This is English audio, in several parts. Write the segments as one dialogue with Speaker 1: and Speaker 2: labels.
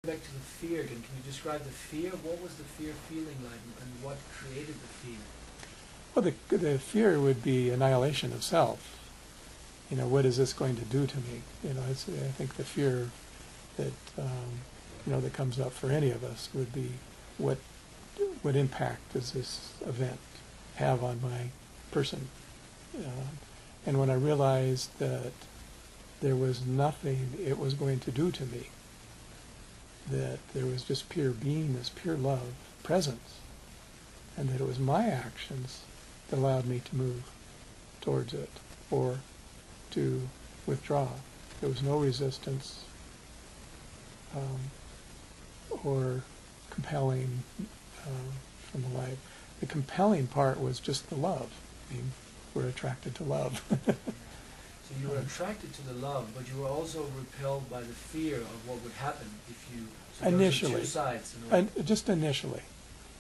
Speaker 1: Back to the fear again. Can you describe the fear? What was the fear feeling like, and what created the fear?
Speaker 2: Well, the fear would be annihilation of self. You know, what is this going to do to me? You know, I think the fear that that comes up for any of us would be what impact does this event have on my person? And when I realized that there was nothing it was going to do to me, that there was just pure beingness, pure love, presence, and that it was my actions that allowed me to move towards it or to withdraw. There was no resistance or compelling from the life. The compelling part was just the love. I mean, we're attracted to love.
Speaker 1: So you were attracted to the love, but you were also repelled by the fear of what would happen if you... So
Speaker 2: initially.
Speaker 1: Those are two sides.
Speaker 2: Just initially.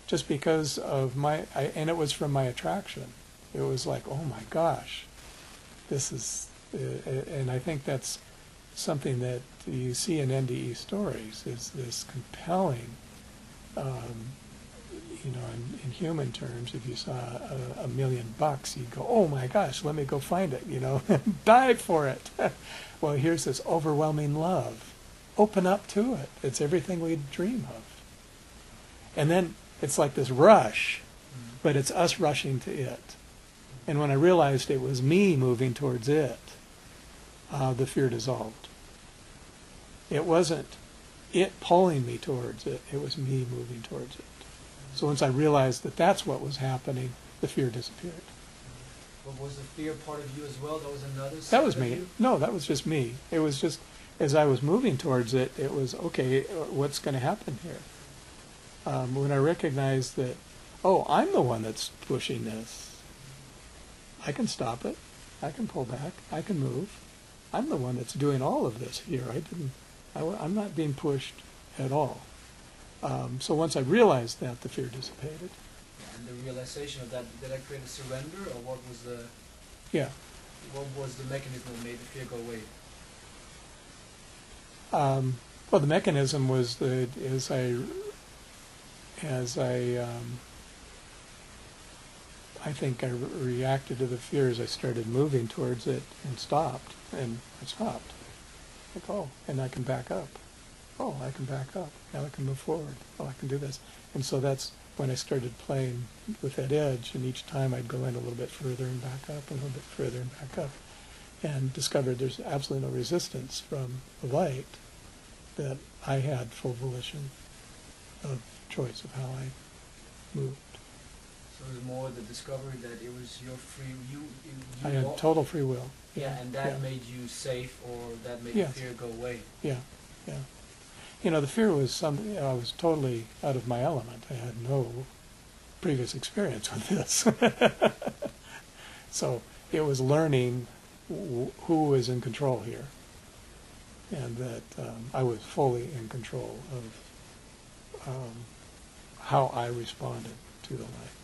Speaker 2: Just because of and it was from my attraction. It was like, oh my gosh, this is... and I think that's something that you see in NDE stories, is this compelling... in human terms, if you saw $1 million, you'd go, oh my gosh, let me go find it, die for it. Well, here's this overwhelming love. Open up to it. It's everything we'd dream of. And then it's like this rush, but it's us rushing to it. And when I realized it was me moving towards it, the fear dissolved. It wasn't it pulling me towards it, it was me moving towards it. So once I realized that that's what was happening, the fear disappeared.
Speaker 1: But was the fear part of you as well? That was another side
Speaker 2: That was
Speaker 1: of
Speaker 2: me.
Speaker 1: you?
Speaker 2: No, that was just me. It was just, as I was moving towards it, it was, okay, what's going to happen here? When I recognized that, oh, I'm the one that's pushing this. I can stop it. I can pull back. I can move. I'm the one that's doing all of this here. I'm not being pushed at all. So once I realized that, the fear dissipated.
Speaker 1: And the realization of that, did that create a surrender, or what was the...
Speaker 2: Yeah.
Speaker 1: What was the mechanism that made the fear go away?
Speaker 2: Well, the mechanism was that I think I reacted to the fear as I started moving towards it and stopped. And I stopped. Like, oh, and I can back up. Oh, I can back up. Now I can move forward. Oh, I can do this. And so that's when I started playing with that edge, and each time I'd go in a little bit further and back up, and a little bit further and back up, and discovered there's absolutely no resistance from the light, that I had full volition of choice of how I moved.
Speaker 1: So it was more the discovery that it was your free...
Speaker 2: I had total free will.
Speaker 1: Yeah, and that made you safe, or that made the fear go away.
Speaker 2: Yeah, yeah. The fear was something, I was totally out of my element. I had no previous experience with this. So it was learning who was in control here, and that I was fully in control of how I responded to the light.